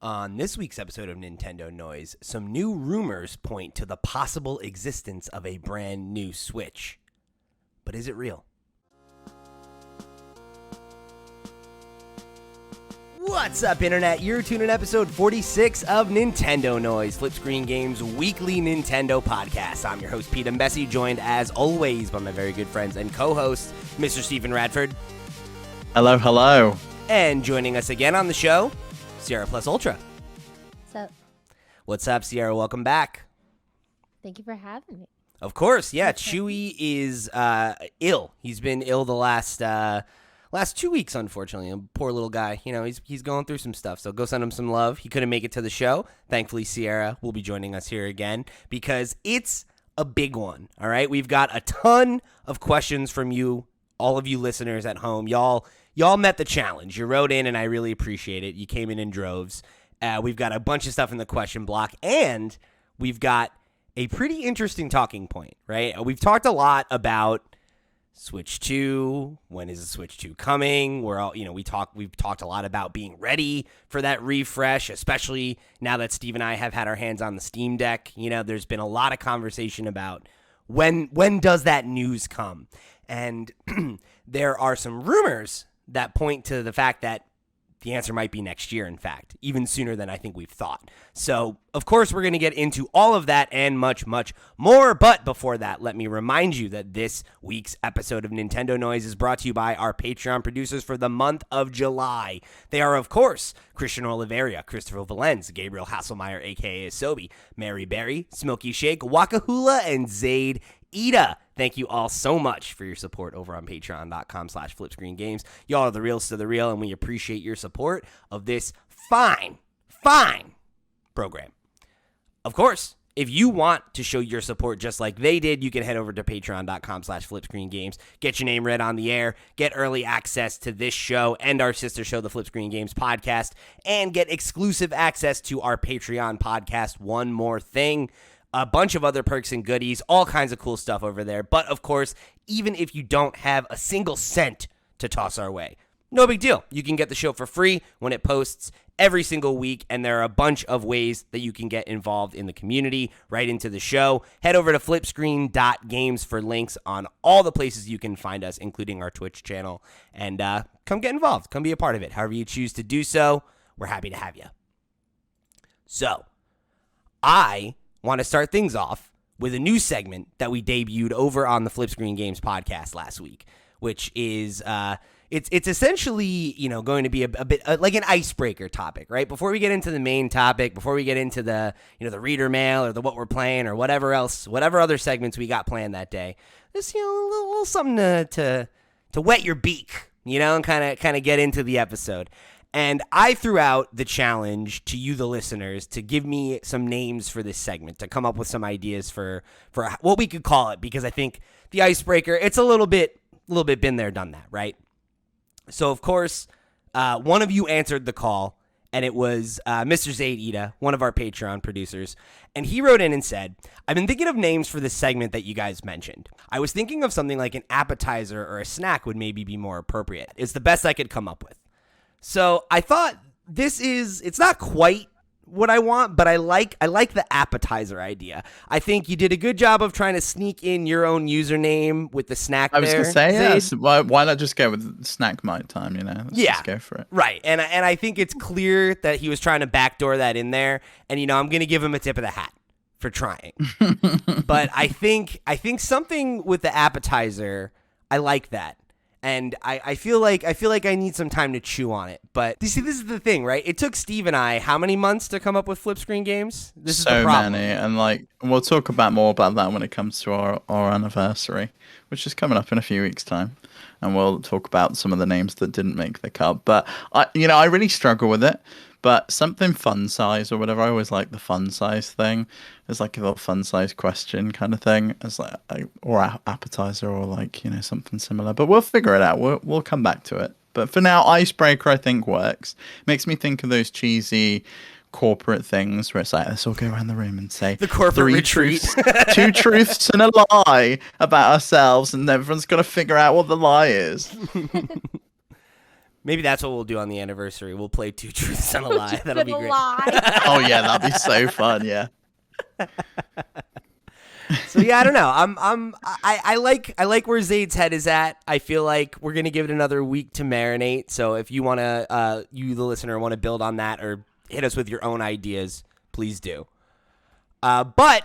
On this week's episode of Nintendo Noise, some new rumors point to the possible existence of a brand new Switch. But is it real? What's up, Internet? You're tuning in episode 46 of Nintendo Noise, Flip Screen Games' weekly Nintendo podcast. I'm your host, Pete and Bessie, joined as always by my very good friends and co-host, Mr. Stephen Radford. Hello, hello. And joining us again on the show, Sierra Plus Ultra. What's up? What's up, Sierra? Welcome back. Thank you for having me. Of course, yeah. Chewy is ill. He's been ill the last 2 weeks, unfortunately. A poor little guy. You know, he's going through some stuff. So go send him some love. He couldn't make it to the show. Thankfully, Sierra will be joining us here again because it's a big one. All right, we've got a ton of questions from you, all of you listeners at home. Y'all met the challenge. You wrote in, and I really appreciate it. You came in droves. We've got a bunch of stuff in the question block, and we've got a pretty interesting talking point, right? We've talked a lot about Switch 2. When is the Switch 2 coming? We've talked a lot about being ready for that refresh, especially now that Steve and I have had our hands on the Steam Deck. You know, there's been a lot of conversation about when does that news come? And there are some rumors that point to the fact that the answer might be next year, in fact, even sooner than I think we've thought. So, of course, we're going to get into all of that and much, much more. But before that, let me remind you that this week's episode of Nintendo Noise is brought to you by our Patreon producers for the month of July. They are, of course, Christian Oliveria, Christopher Valenz, Gabriel Hasselmeyer, a.k.a. Asobi, Mary Berry, Smokey Shake, Wakahula, and Zaid Ida. Thank you all so much for your support over on patreon.com/flipscreengames. Y'all are the realest of the real, and we appreciate your support of this fine program. Of course, if you want to show your support just like they did, you can head over to patreon.com/flipscreengames, get your name read on the air, get early access to this show and our sister show, the Flip Screen Games podcast, and get exclusive access to our Patreon podcast, One More Thing. A bunch of other perks and goodies, all kinds of cool stuff over there. But, of course, even if you don't have a single cent to toss our way, no big deal. You can get the show for free when it posts every single week, and there are a bunch of ways that you can get involved in the community right into the show. Head over to flipscreen.games for links on all the places you can find us, including our Twitch channel, and come get involved. Come be a part of it. However you choose to do so, we're happy to have you. So, I want to start things off with a new segment that we debuted over on the Flip Screen Games podcast last week, which is it's essentially, you know, going to be a bit like an icebreaker topic, right? Before we get into the main topic, before we get into the, you know, the reader mail or the what we're playing or whatever other segments we got planned that day, just, you know, a little something to wet your beak, you know, and kind of get into the episode. And I threw out the challenge to you, the listeners, to give me some names for this segment, to come up with some ideas for what we could call it, because I think the icebreaker, it's a little bit been there, done that, right? So, of course, one of you answered the call, and it was Mr. Zaid Ida, one of our Patreon producers, and he wrote in and said, I've been thinking of names for this segment that you guys mentioned. I was thinking of something like an appetizer or a snack would maybe be more appropriate. It's the best I could come up with. So I thought it's not quite what I want, but I like the appetizer idea. I think you did a good job of trying to sneak in your own username with the snack there. I was going to say, yes. Why not just go with snack night time, you know? Let's just go for it. Right. And I think it's clear that he was trying to backdoor that in there. And, you know, I'm going to give him a tip of the hat for trying. But I think something with the appetizer, I like that. And I feel like I need some time to chew on it. But you see, this is the thing, right? It took Steve and I how many months to come up with Flip Screen Games? This is the problem. So many, and like we'll talk more about that when it comes to our anniversary, which is coming up in a few weeks' time, and we'll talk about some of the names that didn't make the cut. But I really struggle with it. But something fun size or whatever, I always like the fun size thing. It's like a little fun size question kind of thing. It's like or appetizer or like, you know, something similar. But we'll figure it out. We'll come back to it. But for now, icebreaker I think works. Makes me think of those cheesy corporate things where it's like, let's all go around the room and say the corporate 3 retreat. truths, 2 truths and a lie about ourselves, and everyone's got to figure out what the lie is. Maybe that's what we'll do on the anniversary. We'll play Two Truths and a Lie. That'll be great. Oh yeah, that'd be so fun. Yeah. So yeah, I don't know. I like where Zaid's head is at. I feel like we're gonna give it another week to marinate. So if you wanna, you the listener, want to build on that or hit us with your own ideas, please do. But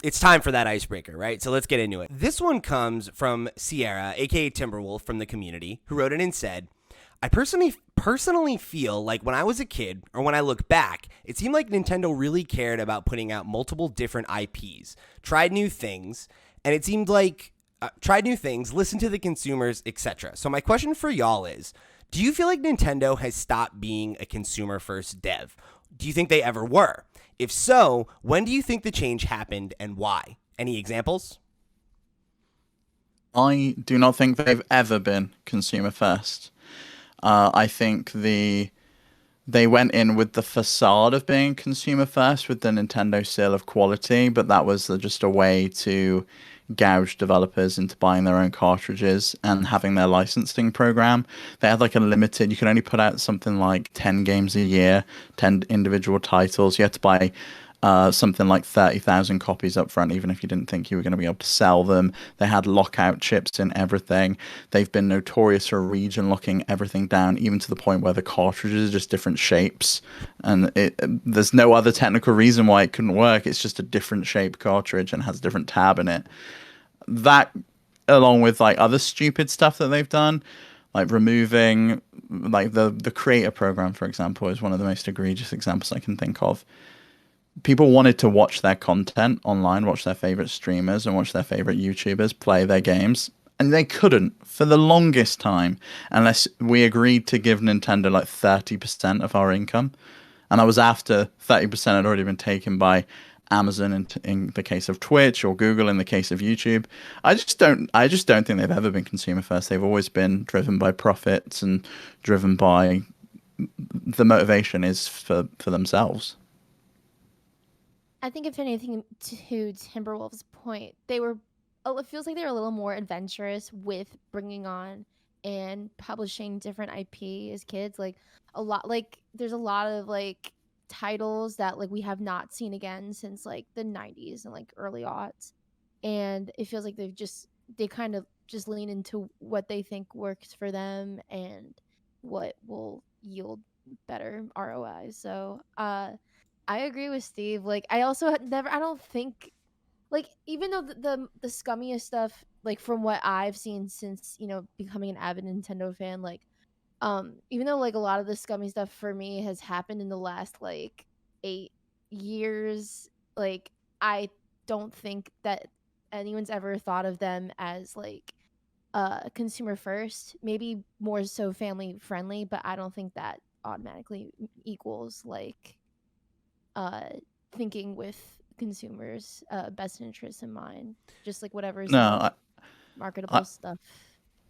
it's time for that icebreaker, right? So let's get into it. This one comes from Sierra, aka Timberwolf, from the community, who wrote it and said, I personally feel like when I was a kid, or when I look back, it seemed like Nintendo really cared about putting out multiple different IPs, tried new things, and it seemed like listened to the consumers, etc. So my question for y'all is, do you feel like Nintendo has stopped being a consumer-first dev? Do you think they ever were? If so, when do you think the change happened and why? Any examples? I do not think they've ever been consumer first. I think they went in with the facade of being consumer first with the Nintendo seal of quality, but that was just a way to gouge developers into buying their own cartridges and having their licensing program. They had like a limited, you could only put out something like 10 games a year, 10 individual titles. You had to buy something like 30,000 copies up front, even if you didn't think you were going to be able to sell them. They had lockout chips in everything. They've been notorious for region locking everything down, even to the point where the cartridges are just different shapes. And there's no other technical reason why it couldn't work. It's just a different shape cartridge and has a different tab in it. That, along with like other stupid stuff that they've done, like removing like the creator program, for example, is one of the most egregious examples I can think of. People wanted to watch their content online, watch their favorite streamers and watch their favorite YouTubers play their games, and they couldn't for the longest time unless we agreed to give Nintendo like 30% of our income. And that was after 30% had already been taken by Amazon in the case of Twitch, or Google in the case of YouTube. I just don't think they've ever been consumer first. They've always been driven by profits and driven by the motivation is for themselves. I think if anything, to Timberwolf's point, it feels like they were a little more adventurous with bringing on and publishing different IP as kids. Like there's a lot of like titles that like we have not seen again since like the 90s and like early aughts. And it feels like they kind of just lean into what they think works for them and what will yield better ROI. So, I agree with Steve. Like, I don't think, like, even though the scummiest stuff, like, from what I've seen since, becoming an avid Nintendo fan, like, even though, like, a lot of the scummy stuff for me has happened in the last, like, 8 years, like, I don't think that anyone's ever thought of them as, like, consumer first, maybe more so family friendly, but I don't think that automatically equals, like, thinking with consumers' best interests in mind. Just like whatever's marketable stuff.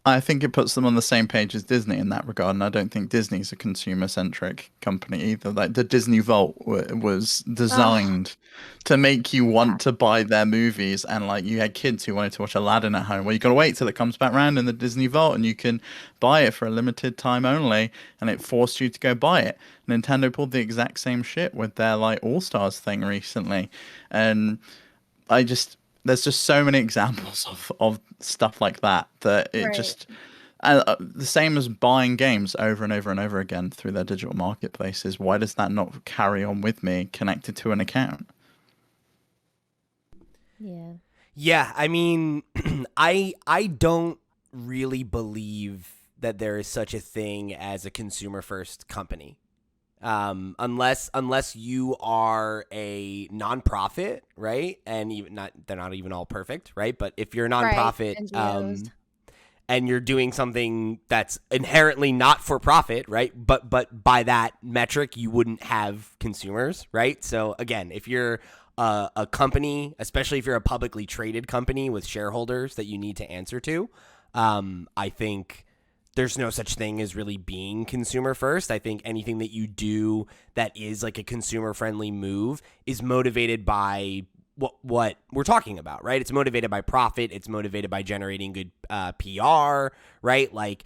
I think it puts them on the same page as Disney in that regard, and I don't think Disney's a consumer-centric company either. Like the Disney Vault was designed to make you want to buy their movies, and like you had kids who wanted to watch Aladdin at home. Well, you got to wait till it comes back round in the Disney Vault, and you can buy it for a limited time only, and it forced you to go buy it. Nintendo pulled the exact same shit with their like All Stars thing recently, and there's just so many examples of stuff like that it just the same as buying games over and over and over again through their digital marketplaces. Why does that not carry on with me connected to an account? Yeah, I mean, I don't really believe that there is such a thing as a consumer first company. Unless you are a nonprofit, right? And they're not even all perfect, right? But if you're a nonprofit, NGOs. And you're doing something that's inherently not for profit, right? But by that metric, you wouldn't have consumers, right? So again, if you're a company, especially if you're a publicly traded company with shareholders that you need to answer to, I think there's no such thing as really being consumer first. I think anything that you do that is like a consumer friendly move is motivated by what we're talking about, right? It's motivated by profit. It's motivated by generating good PR, right? Like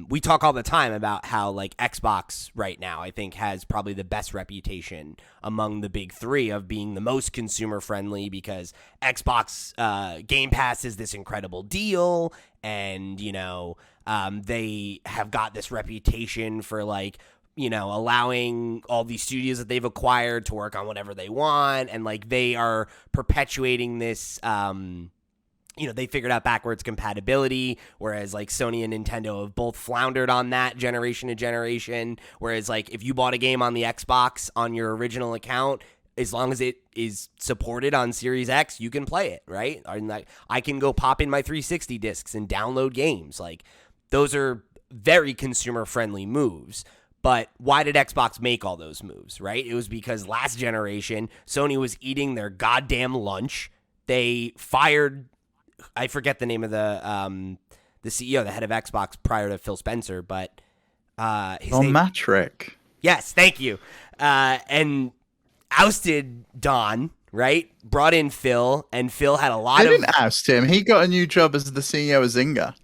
we talk all the time about how like Xbox right now, I think, has probably the best reputation among the big three of being the most consumer friendly, because Xbox Game Pass is this incredible deal, and they have got this reputation for like allowing all these studios that they've acquired to work on whatever they want, and like they are perpetuating this. They figured out backwards compatibility, whereas like Sony and Nintendo have both floundered on that generation to generation. Whereas like if you bought a game on the Xbox on your original account, as long as it is supported on Series X, you can play it, right? I can go pop in my 360 discs and download games. Like those are very consumer friendly moves. But why did Xbox make all those moves, right? It was because last generation, Sony was eating their goddamn lunch. They fired, I forget the name of the CEO, the head of Xbox prior to Phil Spencer, but his name, Matrick. Yes, thank you. And ousted Don, right? Brought in Phil, and Phil had a lot They of. didn't oust him. He got a new job as the CEO of Zynga.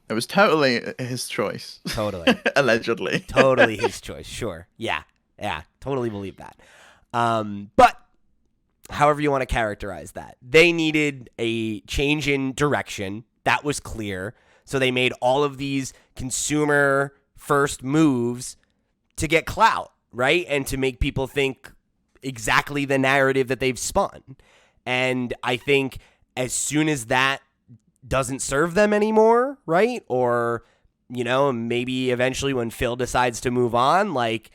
It was totally his choice. Totally. Allegedly. Totally his choice. Sure. Yeah. Totally believe that. But however you want to characterize that, they needed a change in direction. That was clear. So they made all of these consumer first moves to get clout, right? And to make people think exactly the narrative that they've spun. And I think as soon as that doesn't serve them anymore, right? Or, maybe eventually when Phil decides to move on, like,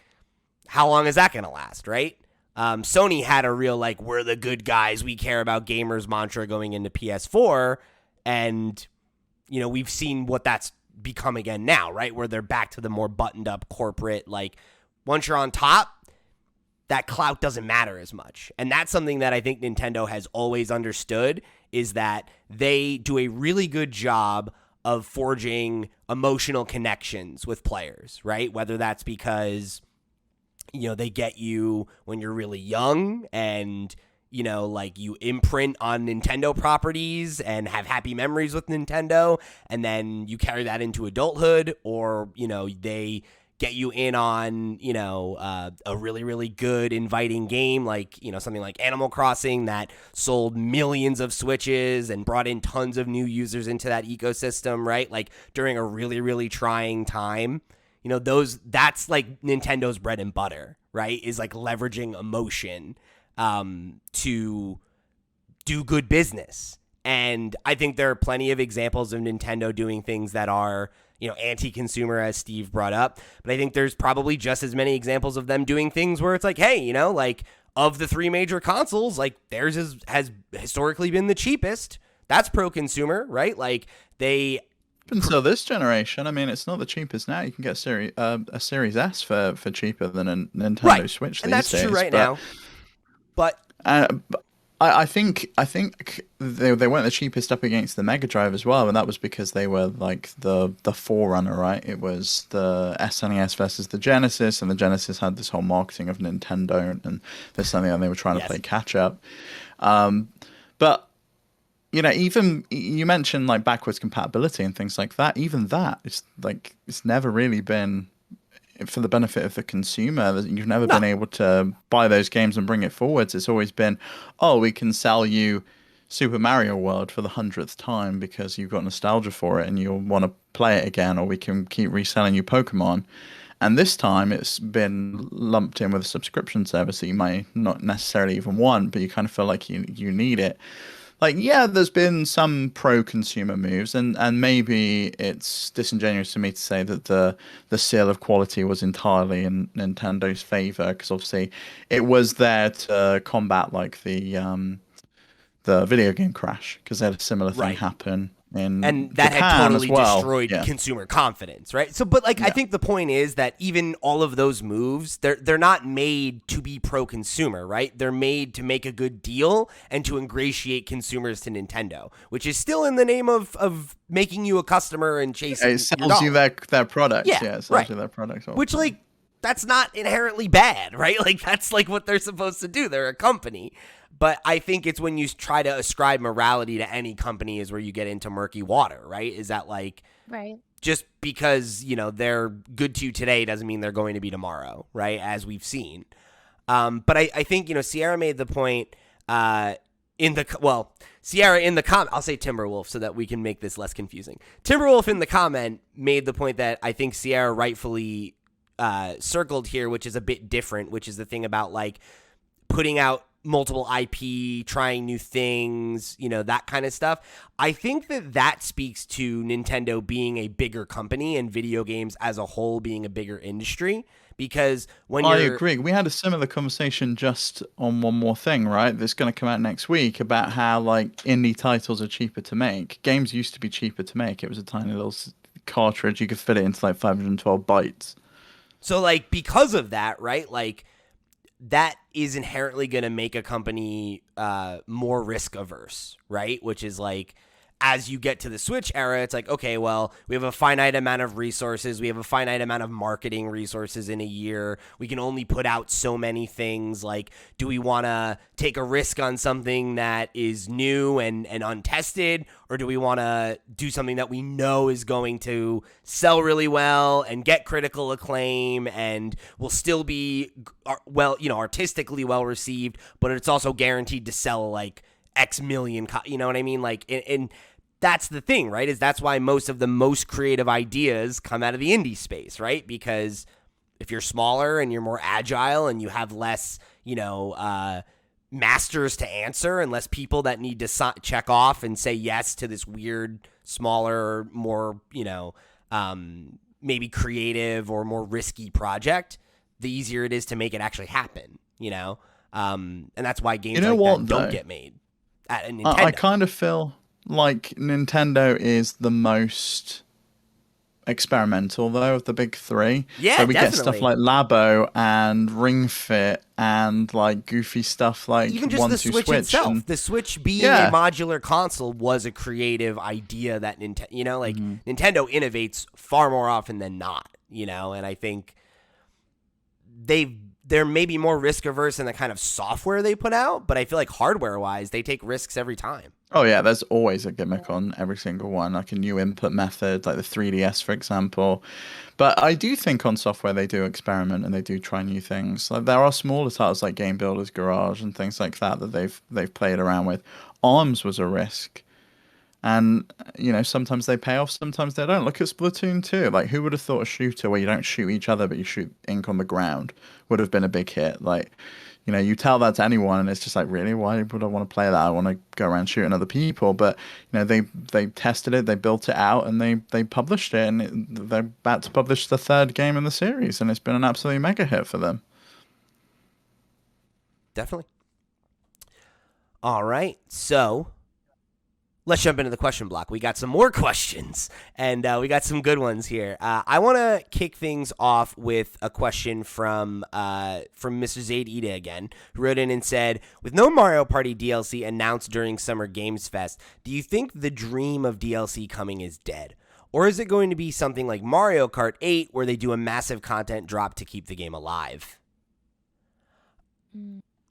how long is that going to last, right? Sony had a real, like, we're the good guys, we care about gamers mantra going into PS4. And, we've seen what that's become again now, right? Where they're back to the more buttoned up corporate, like, once you're on top, that clout doesn't matter as much. And that's something that I think Nintendo has always understood, is that they do a really good job of forging emotional connections with players, right? Whether that's because, they get you when you're really young and, like you imprint on Nintendo properties and have happy memories with Nintendo, and then you carry that into adulthood, or, they get you in on, a really, really good inviting game like, something like Animal Crossing that sold millions of Switches and brought in tons of new users into that ecosystem, right? Like during a really, really trying time, that's like Nintendo's bread and butter, right? Is like leveraging emotion to do good business. And I think there are plenty of examples of Nintendo doing things that are, anti-consumer, as Steve brought up. But I think there's probably just as many examples of them doing things where it's like, hey, like of the three major consoles, like theirs has historically been the cheapest. That's pro-consumer, right? Like they. And so this generation, I mean, it's not the cheapest now. You can get a Series S for cheaper than a Nintendo Switch these days. And that's true right now. But I think they weren't the cheapest up against the Mega Drive as well, and that was because they were like the forerunner, right? It was the SNES versus the Genesis, and the Genesis had this whole marketing of Nintendo, and there's something that they were trying to play catch up. But even you mentioned like backwards compatibility and things like that. Even that, it's never really been for the benefit of the consumer. You've never been able to buy those games and bring it forwards. It's always been, we can sell you Super Mario World for the 100th time because you've got nostalgia for it and you'll want to play it again, or we can keep reselling you Pokemon. And this time it's been lumped in with a subscription service that you might not necessarily even want, but you kind of feel like you need it. Like, yeah, there's been some pro-consumer moves, and maybe it's disingenuous for me to say that the seal of quality was entirely in Nintendo's favor, because obviously it was there to combat like the video game crash, because they had a similar thing happen in and that Japan had totally as well. destroyed consumer confidence, right? So, but like, I think the point is that even all of those moves, they're not made to be pro-consumer, right? They're made to make a good deal and to ingratiate consumers to Nintendo, which is still in the name of making you a customer and chasing. It sells you their product. Yeah, it sells you their product. Which, like, that's not inherently bad, right? Like, that's like what they're supposed to do. They're a company. But I think it's when you try to ascribe morality to any company is where you get into murky water, right? Is that like, right? just because, they're good to you today doesn't mean they're going to be tomorrow, right? As we've seen. But I think, Sierra made the point Sierra in the comment, I'll say Timberwolf so that we can make this less confusing. Timberwolf in the comment made the point that I think Sierra rightfully circled here, which is a bit different, which is the thing about like putting out multiple IP, trying new things, that kind of stuff. I think that speaks to Nintendo being a bigger company and video games as a whole being a bigger industry. Because I agree. We had a similar conversation just on one more thing, right? That's going to come out next week about how like indie titles are cheaper to make. Games used to be cheaper to make. It was a tiny little cartridge. You could fit it into like 512 bytes. So like because of that, right? Like that is inherently going to make a company more risk averse, right? Which is like, as you get to the Switch era, it's like, okay, well, we have a finite amount of resources. We have a finite amount of marketing resources in a year. We can only put out so many things. Like, do we want to take a risk on something that is new and untested? Or do we want to do something that we know is going to sell really well and get critical acclaim and will still be, artistically well received, but it's also guaranteed to sell like X million, you know what I mean? Like, and that's the thing, right? Is that's why most of the most creative ideas come out of the indie space, right? Because if you're smaller and you're more agile and you have less, masters to answer and less people that need to check off and say yes to this weird, smaller, more, maybe creative or more risky project, the easier it is to make it actually happen, and that's why games don't get made. I kind of feel like Nintendo is the most experimental, though, of the big three. Yeah, so we definitely. get stuff like Labo and Ring Fit and like goofy stuff like even just the Switch itself. The Switch being a modular console was a creative idea that Nintendo, Nintendo innovates far more often than not, and I think they're maybe more risk averse in the kind of software they put out, but I feel like hardware wise, they take risks every time. Oh yeah, there's always a gimmick on every single one, like a new input method, like the 3DS, for example. But I do think on software they do experiment and they do try new things. Like there are smaller titles like Game Builder's Garage and things like that they've played around with. Arms was a risk. And, sometimes they pay off, sometimes they don't. Look at Splatoon 2. Like, who would have thought a shooter where you don't shoot each other, but you shoot ink on the ground would have been a big hit? Like, you tell that to anyone, and it's just like, really? Why would I want to play that? I want to go around shooting other people. But, they tested it, they built it out, and they published it, and they're about to publish the third game in the series, and it's been an absolutely mega hit for them. Definitely. All right, so let's jump into the question block. We got some more questions, and we got some good ones here. I want to kick things off with a question from Mr. Zaid Ida again, who wrote in and said, with no Mario Party DLC announced during Summer Games Fest, do you think the dream of DLC coming is dead? Or is it going to be something like Mario Kart 8, where they do a massive content drop to keep the game alive?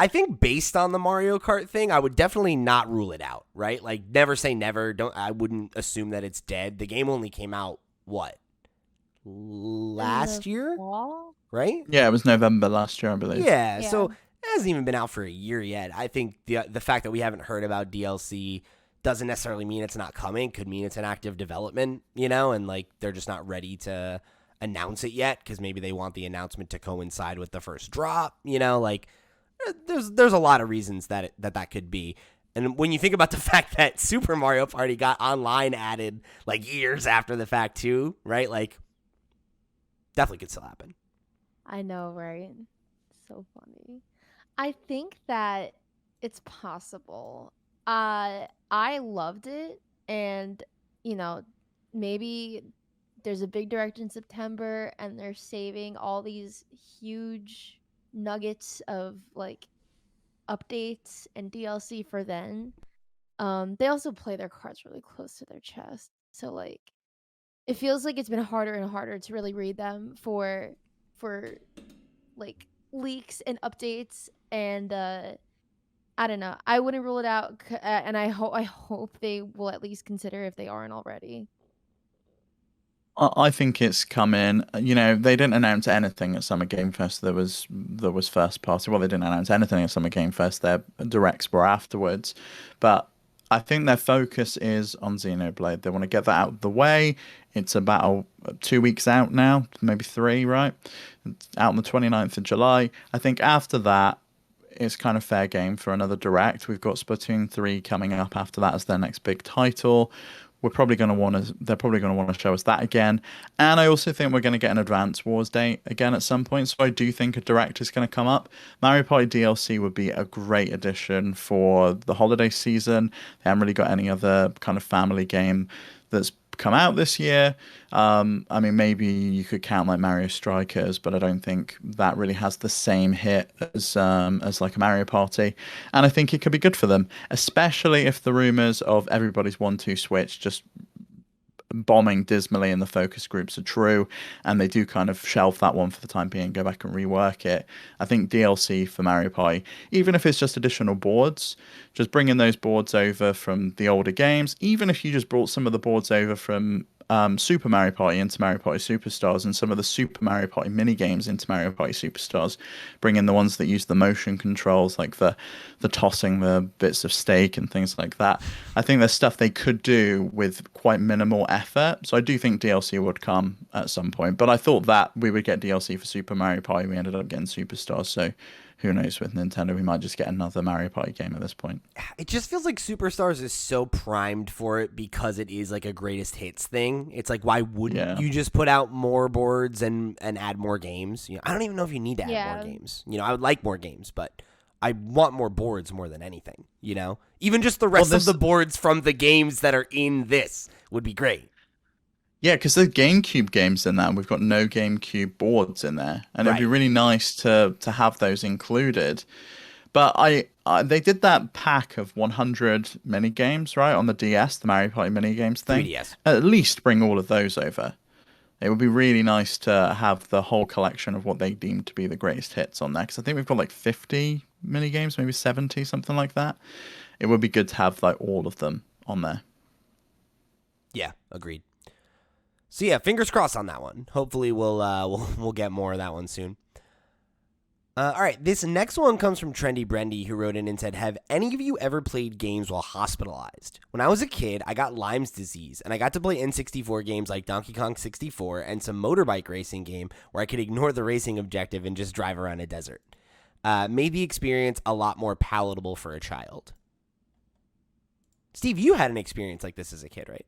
I think based on the Mario Kart thing, I would definitely not rule it out, right? Like, never say never. I wouldn't assume that it's dead. The game only came out, what? Last year? Fall? Right? Yeah, it was November last year, I believe. Yeah, so it hasn't even been out for a year yet. I think the fact that we haven't heard about DLC doesn't necessarily mean it's not coming. Could mean it's an active development, and like they're just not ready to announce it yet because maybe they want the announcement to coincide with the first drop, like there's a lot of reasons that could be. And when you think about the fact that Super Mario Party got online added like years after the fact too, right? Like definitely could still happen. I know, right? So funny. I think that it's possible. I loved it, and maybe there's a big direct in September and they're saving all these huge nuggets of like updates and DLC for then. They also play their cards really close to their chest, so like it feels like it's been harder and harder to really read them for like leaks and updates. And I don't know, I wouldn't rule it out, and I hope they will at least consider if they aren't already. I think it's come in. You know, they didn't announce anything at Summer Game Fest. There was first party. Well, they didn't announce anything at Summer Game Fest. Their directs were afterwards, but I think their focus is on Xenoblade. They want to get that out of the way. It's about 2 weeks out now, maybe three, right? It's out on the 29th of July. I think after that, it's kind of fair game for another direct. We've got Splatoon 3 coming up after that as their next big title. They're probably going to want to show us that again. And I also think we're going to get an Advance Wars date again at some point. So I do think a direct is going to come up. Mario Party DLC would be a great addition for the holiday season. They haven't really got any other kind of family game that's come out this year. I mean, maybe you could count like Mario Strikers, but I don't think that really has the same hit as like a Mario Party. And I think it could be good for them, especially if the rumors of everybody's 1-2 switch just bombing dismally in the focus groups are true, and they do kind of shelf that one for the time being, go back and rework it. I think DLC for Mario Party, even if it's just additional boards, just bringing those boards over from the older games, even if you just brought some of the boards over from Super Mario Party into Mario Party Superstars, and some of the Super Mario Party mini games into Mario Party Superstars, bring in the ones that use the motion controls, like the tossing the bits of steak and things like that. I think there's stuff they could do with quite minimal effort. So I do think DLC would come at some point. But I thought that we would get DLC for Super Mario Party. We ended up getting Superstars. So who knows with Nintendo? We might just get another Mario Party game at this point. It just feels like Superstars is so primed for it because it is like a greatest hits thing. It's like, why wouldn't you just put out more boards and add more games? You know, I don't even know if you need to add more games. You know, I would like more games, but I want more boards more than anything, you know? Even just the rest of the boards from the games that are in this would be great. Yeah, because there's GameCube games in that, and we've got no GameCube boards in there, and it'd be really nice to have those included. But they did that pack of 100 mini games, right, on the DS, the Mario Party mini games thing. 3DS. At least bring all of those over. It would be really nice to have the whole collection of what they deem to be the greatest hits on there, because I think we've got like 50 mini games, maybe 70, something like that. It would be good to have like all of them on there. Yeah, agreed. So yeah, fingers crossed on that one. Hopefully we'll get more of that one soon. All right, this next one comes from Trendy Brendy, who wrote in and said, have any of you ever played games while hospitalized? When I was a kid, I got Lyme's disease, and I got to play N64 games like Donkey Kong 64 and some motorbike racing game where I could ignore the racing objective and just drive around a desert. Made the experience a lot more palatable for a child. Steve, you had an experience like this as a kid, right?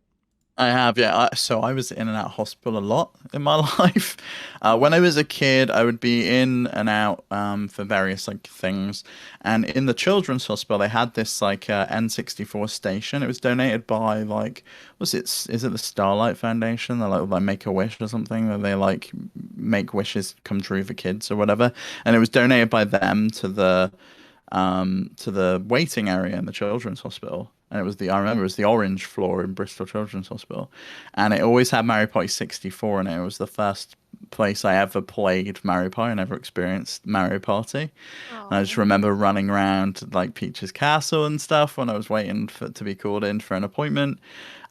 I have, yeah. So I was in and out of hospital a lot in my life. When I was a kid, I would be in and out for various like things. And in the children's hospital, they had this like N64 station. It was donated by like, is it the Starlight Foundation? They're like Make a Wish or something. That they like make wishes come true for kids or whatever. And it was donated by them to the waiting area in the children's hospital. And I remember it was the orange floor in Bristol Children's Hospital. And it always had Mario Party 64 in it. It was the first place I ever played Mario Party and ever experienced Mario Party. And I just remember running around like Peach's Castle and stuff when I was waiting to be called in for an appointment.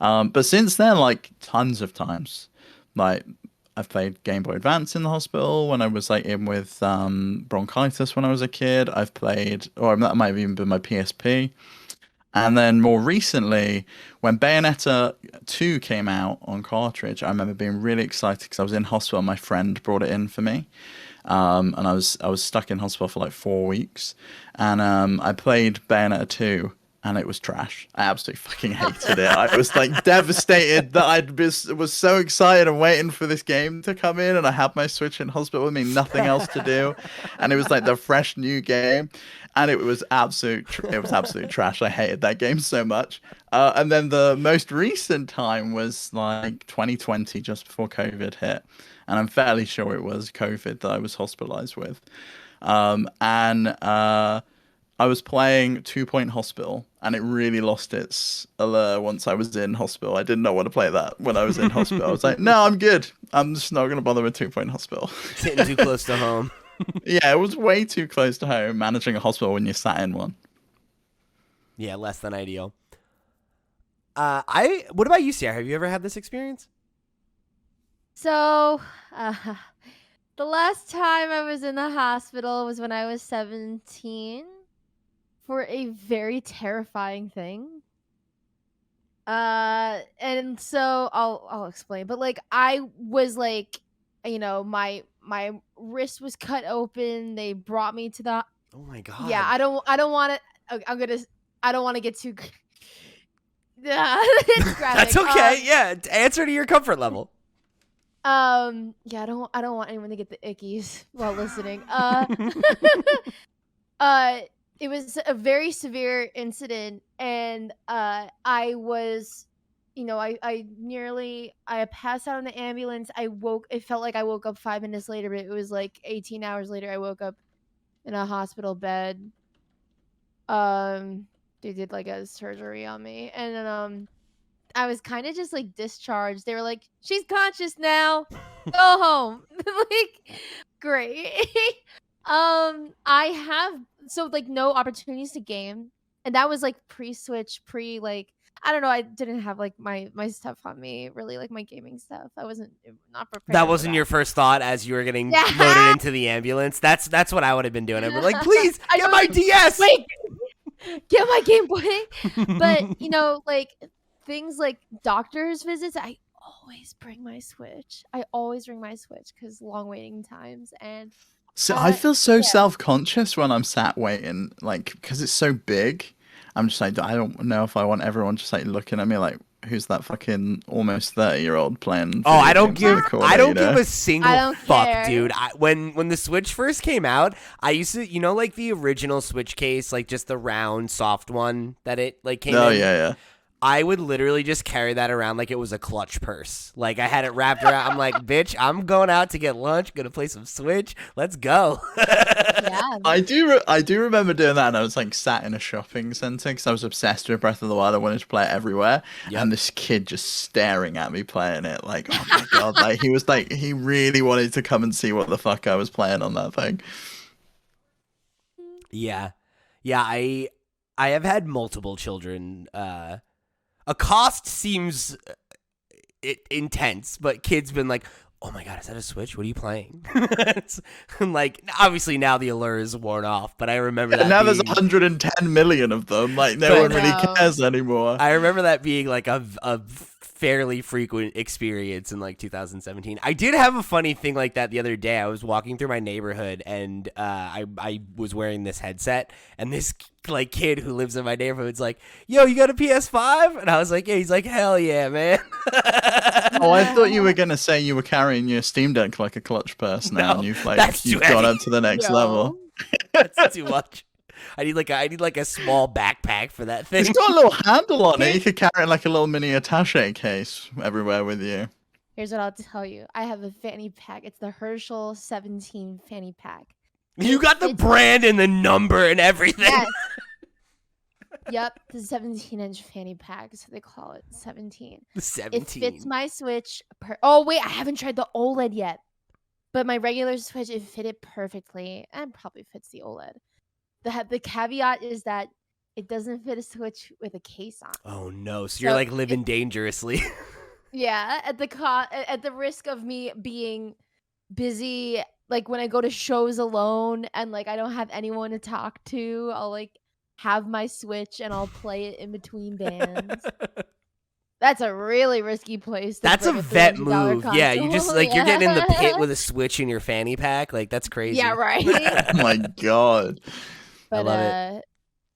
But since then, like tons of times, like I've played Game Boy Advance in the hospital when I was like in with bronchitis when I was a kid. I've played, or that might have even been my PSP. And then more recently, when Bayonetta 2 came out on cartridge, I remember being really excited because I was in hospital. My friend brought it in for me, and I was stuck in hospital for like 4 weeks. And I played Bayonetta 2, and it was trash. I absolutely fucking hated it. I was like devastated that was so excited and waiting for this game to come in, and I had my Switch in hospital with me, nothing else to do, and it was like the fresh new game, and it was absolute trash. I hated that game so much. And then the most recent time was like 2020, just before COVID hit, and I'm fairly sure it was COVID that I was hospitalized with, and I was playing 2 Point Hospital, and it really lost its allure once I was in hospital. I did not want to play that when I was in hospital. I was like, no, I'm good. I'm just not going to bother with 2 Point Hospital. It's hitting too close to home. Yeah, it was way too close to home, managing a hospital when you sat in one. Yeah, less than ideal. What about you, Sierra? Have you ever had this experience? So, uh, the last time I was in the hospital was when I was 17 for a very terrifying thing. And so I'll explain. But like I was like, my wrist was cut open. They brought me to the Oh my yeah. god. I don't want to. I don't want to get too. It's graphic. That's okay. Yeah, answer to your comfort level. Yeah. I don't want anyone to get the ickies while listening. It was a very severe incident, and I was, I passed out in the ambulance. It felt like I woke up 5 minutes later, but it was like 18 hours later. I woke up in a hospital bed. Um, they did like a surgery on me, and then I was kind of just like discharged. They were like, "She's conscious now. Go home." Like, great. I have like no opportunities to game, and that was like pre-switch, like I don't know. I didn't have like my stuff on me, really, like my gaming stuff. I wasn't not That prepared for wasn't that. your first thought as you were getting loaded Yeah. into the ambulance. That's what I would have been doing. I'd be like, please I get know. my DS. Wait, get my Game Boy. But like things like doctor's visits, I always bring my Switch. I always bring my Switch because long waiting times. And So I feel so yeah. self-conscious when I'm sat waiting, like, because it's so big. I'm just like, I don't know if I want everyone just like looking at me like, who's that fucking almost 30-year-old playing Oh, video games in the corner, I don't you know? give a single I don't fuck, care. dude. When the Switch first came out, I used to, like the original Switch case, like just the round, soft one that it like came Oh in. yeah. I would literally just carry that around like it was a clutch purse. Like I had it wrapped around. I'm like, bitch, I'm going out to get lunch. Gonna play some Switch. Let's go. Yeah. I do remember doing that, and I was like sat in a shopping center because I was obsessed with Breath of the Wild. I wanted to play it everywhere, Yep. and this kid just staring at me playing it, like, oh my god, like he really wanted to come and see what the fuck I was playing on that thing. Yeah. I have had multiple children. A cost seems intense, but kids been like, oh my god, is that a Switch? What are you playing? Like, obviously now the allure is worn off, but I remember that Now there's being, 110 million of them. Like no But- one really No. cares anymore. I remember that being like a fairly frequent experience in like 2017. I did have a funny thing like that the other day. I was walking through my neighborhood and I was wearing this headset, and this like kid who lives in my neighborhood's like, yo, you got a PS5? And I was like, yeah. He's like, hell yeah, man. Oh, I thought you were gonna say you were carrying your Steam Deck like a clutch purse now, No, and you've that's too gone heavy. up to the next Yo. level. That's too much. I need like a small backpack for that thing. It's got a little handle on it. You could carry it like a little mini attaché case everywhere with you. Here's what I'll tell you. I have a fanny pack. It's the Herschel 17 fanny pack. You got the brand and the number and everything. Yes. Yep, the 17-inch fanny pack, so they call it 17. The 17. It fits my Switch. Oh wait, I haven't tried the OLED yet. But my regular Switch, it fit it perfectly, and probably fits the OLED. The caveat is that it doesn't fit a Switch with a case on. Oh no! So you're like living dangerously. Yeah, at the risk of me being busy, like when I go to shows alone and like I don't have anyone to talk to, I'll like have my Switch and I'll play it in between bands. That's a really risky place. To That's a bring vet $300 move. Yeah, you just console. like you're getting in the pit Yeah. with a Switch in your fanny pack. Like that's crazy. Yeah, right. Oh my god. But love it.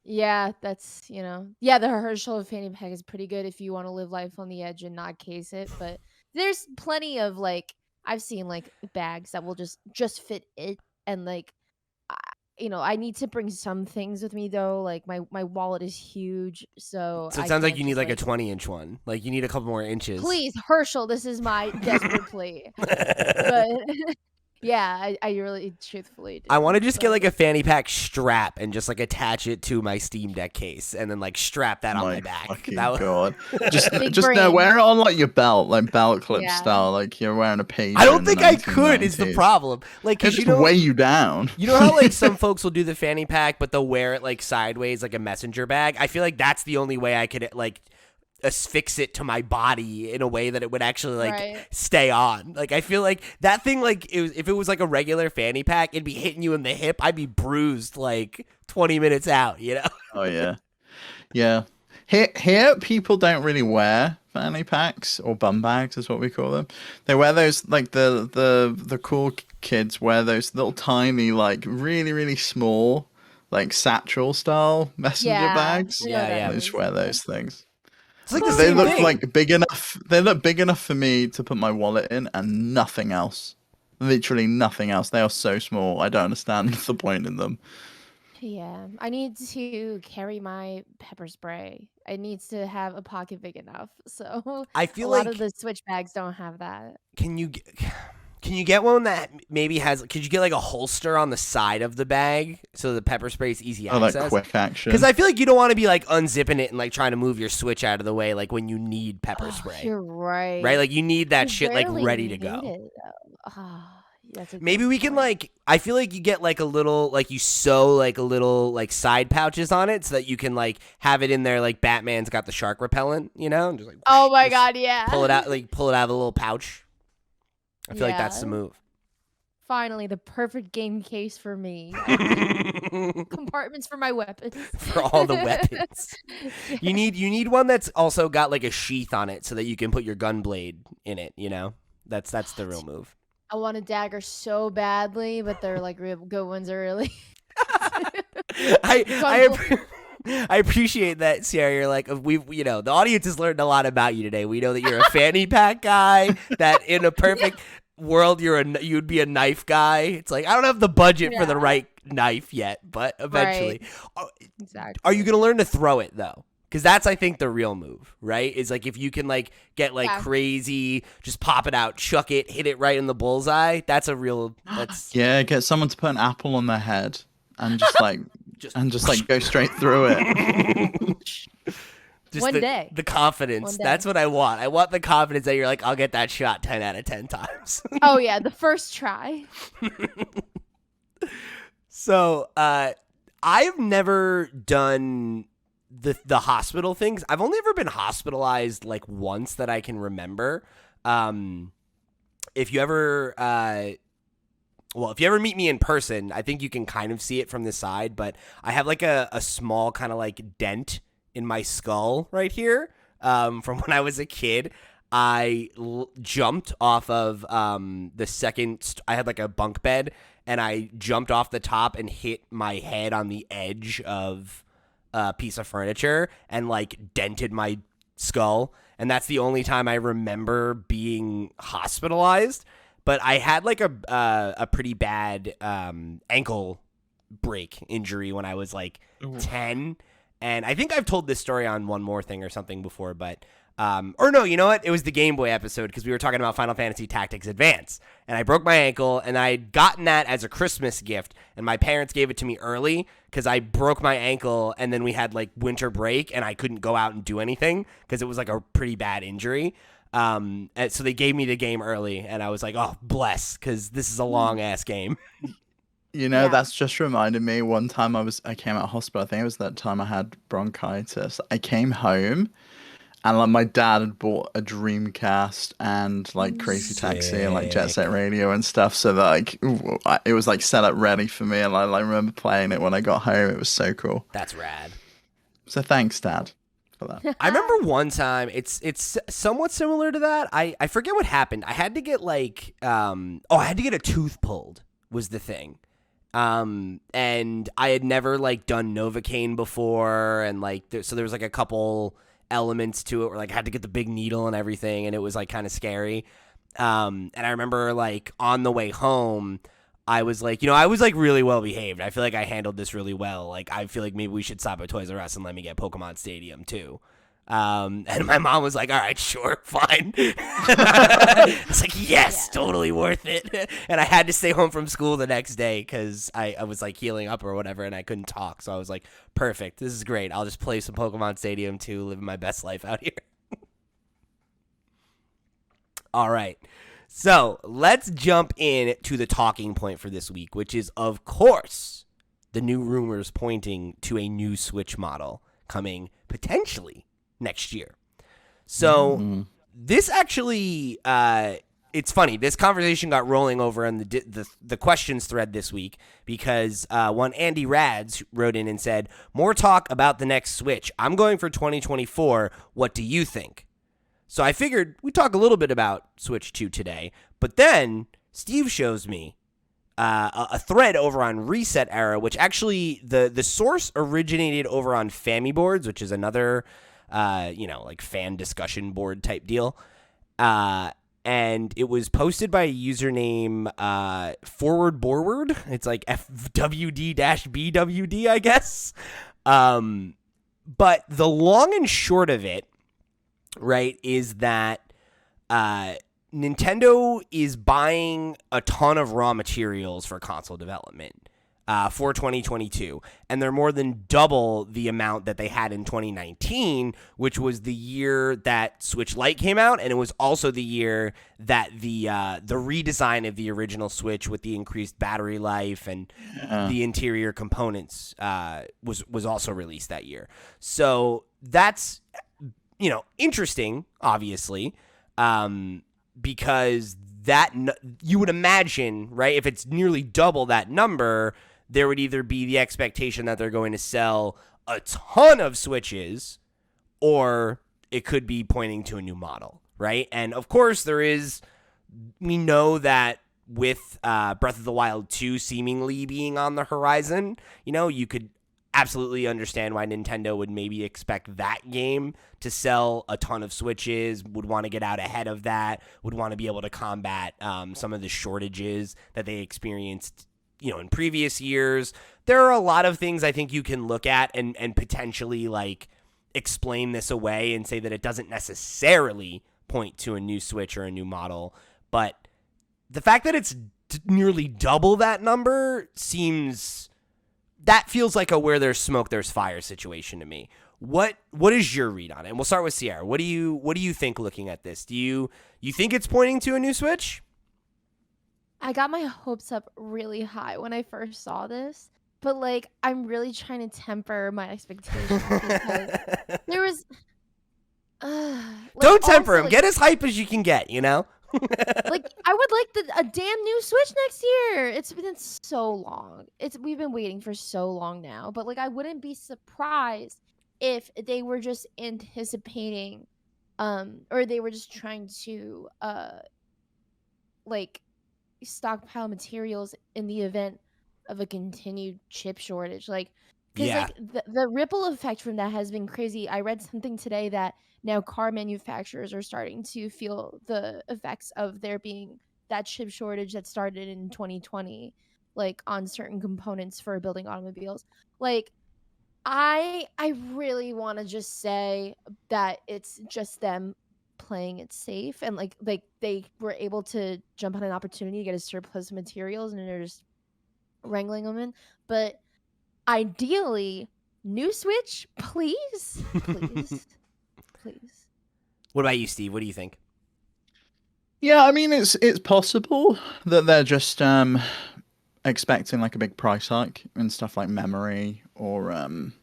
yeah, that's yeah, the Herschel fanny pack is pretty good if you want to live life on the edge and not case it. But there's plenty of like I've seen like bags that will just fit it, and like I need to bring some things with me though. Like my wallet is huge, so So it I sounds like can't you need just, like a 20-inch one. Like you need a couple more inches. Please, Herschel, this is my desperate plea. But yeah, I really truthfully do. I want to just get but- like a fanny pack strap and just like attach it to my Steam Deck case and then like strap that on my back. Fucking That would- god. Just Big just brain. wear it on like your belt, like belt clip Yeah. style, like you're wearing a page. I don't think I could. Is the problem? Like, It cause just you know, weigh you down. you know how like some folks will do the fanny pack, but they'll wear it like sideways, like a messenger bag. I feel like that's the only way I could like affix it to my body in a way that it would actually like Right. stay on. Like I feel like that thing, like if it was like a regular fanny pack, it'd be hitting you in the hip. I'd be bruised like 20 minutes out, you know? Oh yeah, yeah. Here, people don't really wear fanny packs or bum bags, is what we call them. They wear those like the cool kids wear those little tiny, like really small, like satchel style messenger Yeah. bags. I know what that They just is. wear those things. It's like the They same look thing. like big enough. They look big enough for me to put my wallet in and nothing else. Literally nothing else. They are so small. I don't understand the point in them. Yeah, I need to carry my pepper spray. It needs to have a pocket big enough. So I a feel lot like of the Switch bags don't have that. can you get one that maybe has? Could you get like a holster on the side of the bag so the pepper spray is easy Oh, like access? quick action. Because I feel like you don't want to be like unzipping it and like trying to move your Switch out of the way like when you need pepper spray, You're right. right? Like you need that I shit like rarely ready to need go. it, though. That's a Maybe good we can point. like. I feel like you get like a little like you sew like a little like side pouches on it so that you can like have it in there like Batman's got the shark repellent, you know, and just like Oh my just god, yeah. pull it out of the little pouch. I feel like that's the Yeah. move. Finally, the perfect game case for me. Compartments for my weapons. For all the weapons. Yeah. You need one that's also got like a sheath on it so that you can put your gun blade in it, you know? That's the real move. I want a dagger so badly, but they're like real good ones are really. I appreciate that, Sierra. You're like you know, the audience has learned a lot about you today. We know that you're a fanny pack guy. That in a perfect world, you'd be a knife guy. It's like I don't have the budget for the right knife yet, but eventually. Exactly. Are you gonna learn to throw it though? Because that's, I think, the real move, right? Is like if you can like get like crazy, just pop it out, chuck it, hit it right in the bullseye. That's a real. That's Yeah, get someone to put an apple on their head and just like go straight through it. just One day. the confidence. One day. That's what I want. I want the confidence that you're like, I'll get that shot 10 out of 10 times. Oh yeah, the first try. So, I've never done the hospital things. I've only ever been hospitalized like once that I can remember. If you ever meet me in person, I think you can kind of see it from the side, but I have like a small kind of like dent in my skull right here. From when I was a kid, I jumped off of the second. I had like a bunk bed, and I jumped off the top and hit my head on the edge of a piece of furniture and like dented my skull. And that's the only time I remember being hospitalized. But I had like a pretty bad ankle break injury when I was like 10. And I think I've told this story on One More Thing or something before, but or no, you know what? It was the Game Boy episode because we were talking about Final Fantasy Tactics Advance. And I broke my ankle, and I'd gotten that as a Christmas gift, and my parents gave it to me early because I broke my ankle, and then we had like winter break, and I couldn't go out and do anything because it was like a pretty bad injury. And so they gave me the game early, and I was like, oh, bless, because this is a long-ass game. You know, Yeah. that's just reminded me. One time I came out of hospital. I think it was that time I had bronchitis. I came home, and like my dad had bought a Dreamcast and like Crazy Taxi and like Jet Set Radio and stuff, so that like it was like set up ready for me. And I remember playing it when I got home. It was so cool. That's rad. So thanks, Dad, for that. I remember one time, it's somewhat similar to that. I forget what happened. I had to get like, I had to get a tooth pulled was the thing. And I had never like done Novocaine before, and like so there was like a couple elements to it where like I had to get the big needle and everything, and it was like kind of scary. And I remember like on the way home, I was like, I was like really well behaved. I feel like I handled this really well. Like I feel like maybe we should stop at Toys R Us and let me get Pokemon Stadium too. And my mom was like, all right, sure, fine. I was like, yes, totally worth it. And I had to stay home from school the next day because I was like healing up or whatever, and I couldn't talk. So I was like, perfect, this is great. I'll just play some Pokemon Stadium 2, living my best life out here. All right. So let's jump in to the talking point for this week, which is, of course, the new rumors pointing to a new Switch model coming potentially next year. So this actually, it's funny. This conversation got rolling over on the questions thread this week because one Andy Rads wrote in and said, "More talk about the next Switch. I'm going for 2024. What do you think?" So I figured we'd talk a little bit about Switch 2 today, but then Steve shows me a thread over on Reset Era, which actually the source originated over on Family Boards, which is another like fan discussion board type deal. And it was posted by a username forward. It's like FWD-BWD, I guess. But the long and short of it, right, is that Nintendo is buying a ton of raw materials for console development for 2022, and they're more than double the amount that they had in 2019, which was the year that Switch Lite came out, and it was also the year that the redesign of the original Switch with the increased battery life and the interior components was also released that year. So that's interesting, obviously. Because you would imagine, right, if it's nearly double that number, there would either be the expectation that they're going to sell a ton of Switches, or it could be pointing to a new model, right? And of course, we know that with Breath of the Wild 2 seemingly being on the horizon, you could absolutely understand why Nintendo would maybe expect that game to sell a ton of Switches, would want to get out ahead of that, would want to be able to combat some of the shortages that they experienced, in previous years. There are a lot of things I think you can look at and potentially like explain this away and say that it doesn't necessarily point to a new Switch or a new model. But the fact that it's nearly double that number that feels like a where there's smoke, there's fire situation to me. What is your read on it? And we'll start with Sierra. What do you think looking at this? Do you think it's pointing to a new Switch? I got my hopes up really high when I first saw this, but like I'm really trying to temper my expectations because there was Don't temper him. Get as hype as you can get, Like I would like a damn new Switch next year. It's been so long. We've been waiting for so long now. But like I wouldn't be surprised if they were just anticipating or they were just trying to like stockpile materials in the event of a continued chip shortage. Like because like the ripple effect from that has been crazy. I read something today that now car manufacturers are starting to feel the effects of there being that chip shortage that started in 2020, like on certain components for building automobiles. Like I really want to just say that it's just them playing it safe and like they were able to jump on an opportunity to get a surplus of materials and they're just wrangling them in. But ideally, new Switch, please. Please. What about you, Steve? What do you think? Yeah, I mean it's possible that they're just expecting like a big price hike in stuff like memory or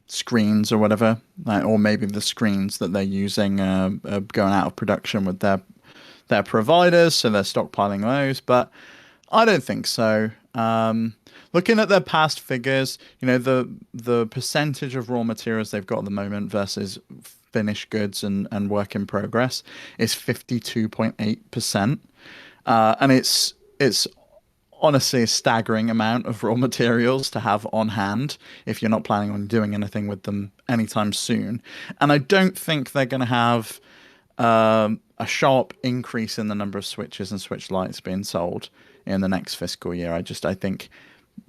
screens or whatever, or maybe the screens that they're using are going out of production with their providers, so they're stockpiling those. But I don't think so. Looking at their past figures, the percentage of raw materials they've got at the moment versus finished goods and work in progress is 52.8%. And it's honestly a staggering amount of raw materials to have on hand if you're not planning on doing anything with them anytime soon. And I don't think they're going to have a sharp increase in the number of Switches and Switch Lites being sold in the next fiscal year. I think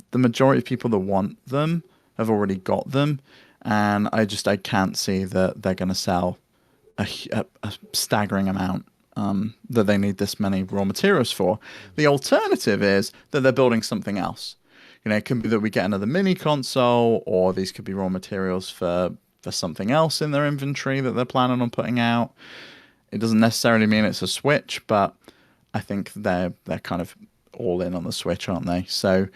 the majority of people that want them have already got them. And I can't see that they're going to sell a staggering amount that they need this many raw materials for. The alternative is that they're building something else. It could be that we get another mini console, or these could be raw materials for something else in their inventory that they're planning on putting out. It doesn't necessarily mean it's a Switch, but I think they're kind of all in on the Switch, aren't they? So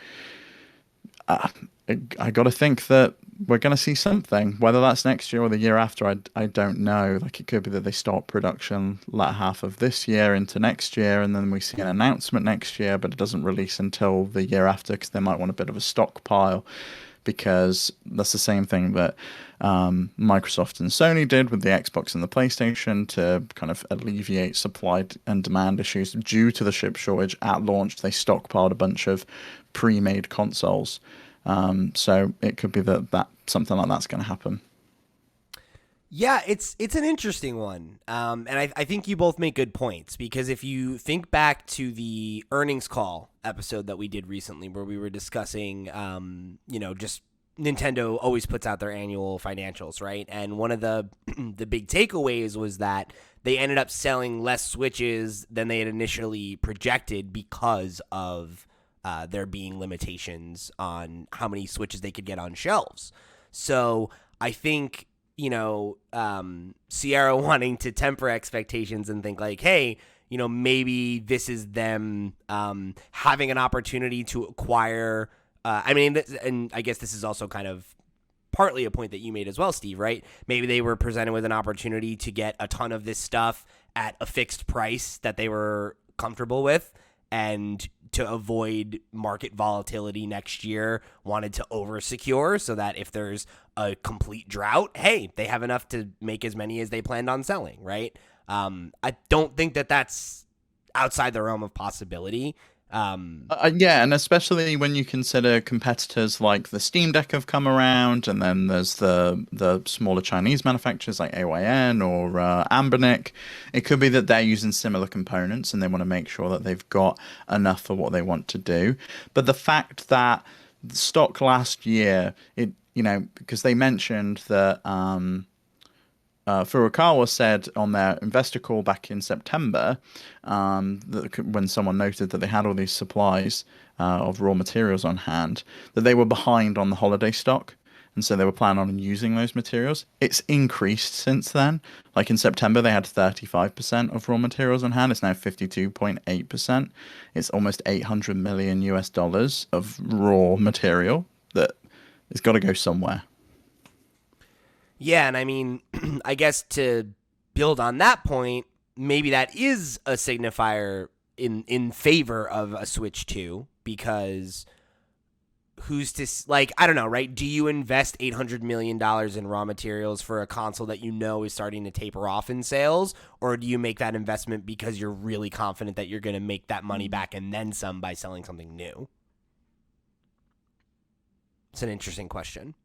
I got to think that we're going to see something. Whether that's next year or the year after, I don't know. Like, it could be that they start production latter half of this year into next year, and then we see an announcement next year, but it doesn't release until the year after because they might want a bit of a stockpile. Because that's the same thing that Microsoft and Sony did with the Xbox and the PlayStation to kind of alleviate supply and demand issues due to the chip shortage at launch. They stockpiled a bunch of pre-made consoles. So it could be that something like that's going to happen. Yeah, it's an interesting one, and I think you both make good points, because if you think back to the earnings call episode that we did recently, where we were discussing, just Nintendo always puts out their annual financials, right? And one of the the big takeaways was that they ended up selling less Switches than they had initially projected because of there being limitations on how many Switches they could get on shelves. So I think, Sierra wanting to temper expectations and think like, hey, maybe this is them having an opportunity to acquire. And I guess this is also kind of partly a point that you made as well, Steve, right? Maybe they were presented with an opportunity to get a ton of this stuff at a fixed price that they were comfortable with, and to avoid market volatility next year, wanted to over-secure so that if there's a complete drought, hey, they have enough to make as many as they planned on selling, right? I don't think that that's outside the realm of possibility. Yeah, and especially when you consider competitors like the Steam Deck have come around, and then there's the smaller Chinese manufacturers like AYN or Ambernic. It could be that they're using similar components and they want to make sure that they've got enough for what they want to do. But the fact that the stock last year, because they mentioned that Furukawa said on their investor call back in September, that when someone noted that they had all these supplies of raw materials on hand, that they were behind on the holiday stock. And so they were planning on using those materials. It's increased since then. Like in September, they had 35% of raw materials on hand. It's now 52.8%. It's almost $800 million US of raw material that has got to go somewhere. Yeah, and I mean, I guess to build on that point, maybe that is a signifier in favor of a Switch 2, because who's to, I don't know, right? Do you invest $800 million in raw materials for a console that is starting to taper off in sales, or do you make that investment because you're really confident that you're going to make that money back and then some by selling something new? It's an interesting question.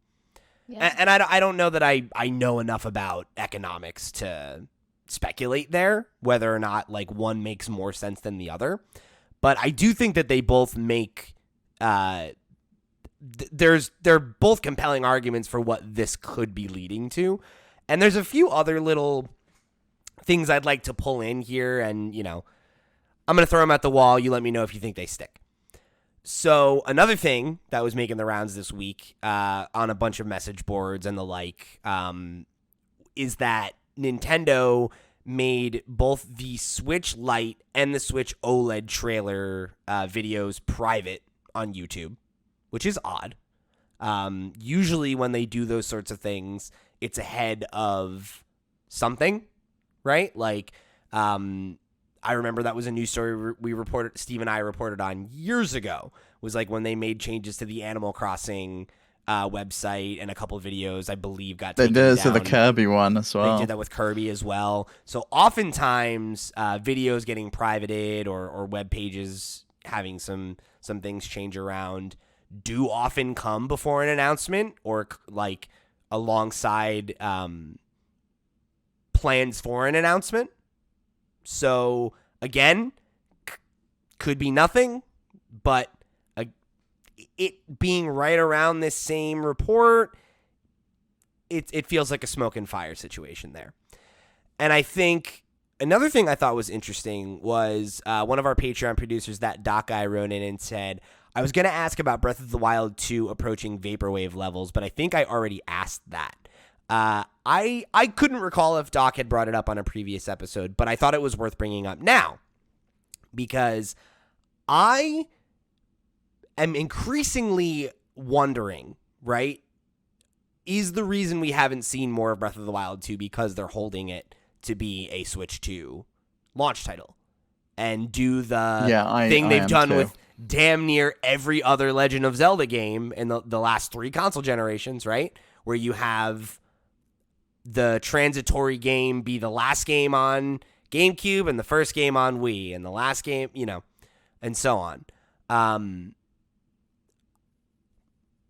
Yeah. And I don't know that I know enough about economics to speculate there, whether or not one makes more sense than the other. But I do think that they both make they're both compelling arguments for what this could be leading to. And there's a few other little things I'd like to pull in here, and I'm going to throw them at the wall. You let me know if you think they stick. So another thing that was making the rounds this week on a bunch of message boards and the like is that Nintendo made both the Switch Lite and the Switch OLED trailer videos private on YouTube, which is odd. Usually when they do those sorts of things, it's ahead of something, right? I remember that was a news story Steve and I reported on years ago, was when they made changes to the Animal Crossing website, and a couple of videos, I believe, got taken down. They did to the Kirby one as well. They did that with Kirby as well. So oftentimes videos getting privated or web pages having some things change around do often come before an announcement, or alongside plans for an announcement. So, again, could be nothing, but it being right around this same report, it feels like a smoke and fire situation there. And I think another thing I thought was interesting was one of our Patreon producers, that Doc guy, wrote in and said, I was going to ask about Breath of the Wild 2 approaching Vaporwave levels, but I think I already asked that. I couldn't recall if Doc had brought it up on a previous episode, but I thought it was worth bringing up now, because I am increasingly wondering, right? is the reason we haven't seen more of Breath of the Wild 2 because they're holding it to be a Switch 2 launch title and do the thing I they've am done too. with damn near every other Legend of Zelda game in the last 3 console generations, right? Where you have the transitory game be the last game on GameCube and the first game on Wii and the last game, and so on.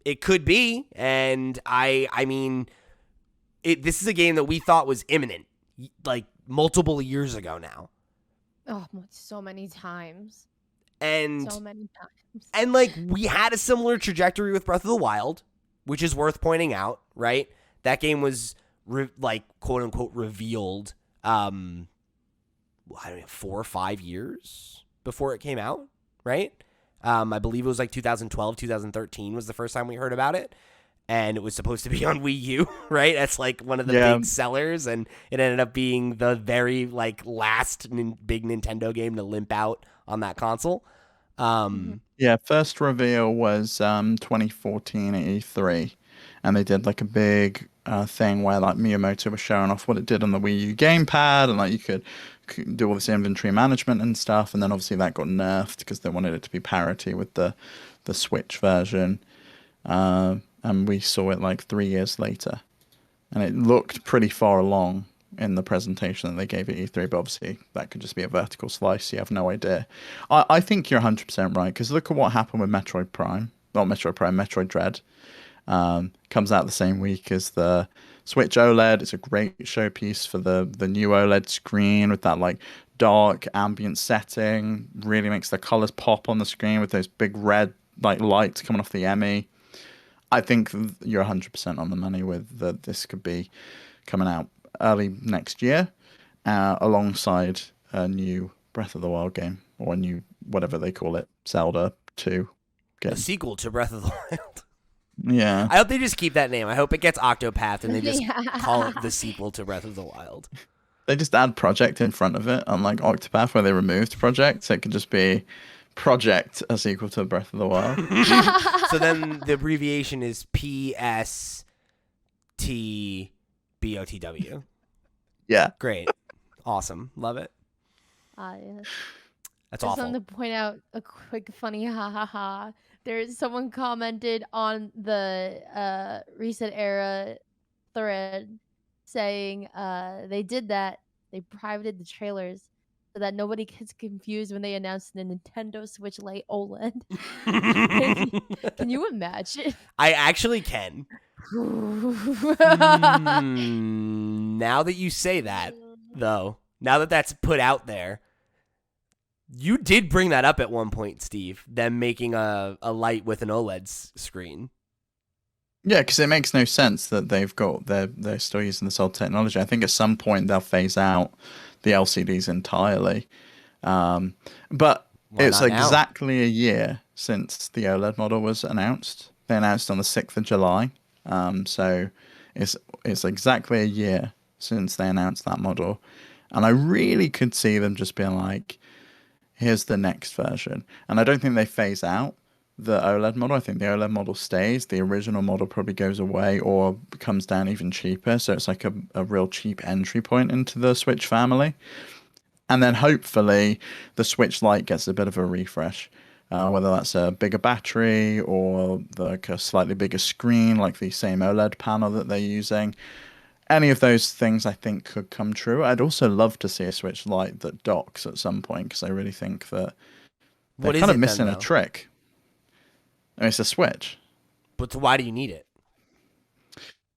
It could be, and I mean, this is a game that we thought was imminent, like multiple years ago now. Oh, so many times. And So many times. And like we had a similar trajectory with Breath of the Wild, which is worth pointing out, right? That game was like quote unquote revealed I don't know, 4 or 5 years before it came out, right? I believe it was like 2012, 2013 was the first time we heard about it. And it was supposed to be on Wii U, right? That's like one of the big sellers, and it ended up being the very like last big Nintendo game to limp out on that console. Yeah, first reveal was 2014 at E3, and they did like a big thing where like Miyamoto was showing off what it did on the Wii U gamepad, and like you could do all this inventory management and stuff, and then obviously that got nerfed because they wanted it to be parity with the Switch version. And we saw it like 3 years later, and it looked pretty far along in the presentation that they gave at E3, but obviously that could just be a vertical slice. You have no idea. I think you're 100% right, because look at what happened with Metroid Prime. Not Metroid Prime, Metroid Dread. Comes out the same week as the Switch OLED. It's a great showpiece for the new OLED screen with that like dark ambient setting. Really makes the colors pop on the screen with those big red like lights coming off the ME. I think you're 100% on the money with that. This could be coming out early next year, alongside a new Breath of the Wild game, or a new, whatever they call it, Zelda 2 game. A sequel to Breath of the Wild. Yeah. I hope they just keep that name. I hope it gets Octopath and they just call it the sequel to Breath of the Wild. They just add project in front of it, unlike Octopath where they removed project, so it could just be Project, a sequel to Breath of the Wild. So then the abbreviation is PSTBOTW. Yeah. Great. Awesome. Love it. Yes. That's I just awful. wanted to point out a quick funny ha ha ha. There's someone commented on the Reset Era thread saying they did that. They privated the trailers so that nobody gets confused when they announce the Nintendo Switch Lite OLED. Can you imagine? I actually can. Now that you say that, though, now that that's put out there, you did bring that up at one point, Steve, them making a light with an OLED screen. Yeah, because it makes no sense that they're still using this old technology. I think at some point they'll phase out the LCDs entirely. But it's exactly a year since the OLED model was announced. They announced on the 6th of July. So it's exactly a year since they announced that model. And I really could see them just being like, here's the next version. And I don't think they phase out the OLED model. I think the OLED model stays. The original model probably goes away or comes down even cheaper. So it's like a real cheap entry point into the Switch family. And then hopefully the Switch Lite gets a bit of a refresh. Whether that's a bigger battery or like a slightly bigger screen, like the same OLED panel that they're using. Any of those things I think could come true. I'd also love to see a Switch Lite that docks at some point, because I really think that they're kind of missing a trick. I mean, it's a Switch. But why do you need it?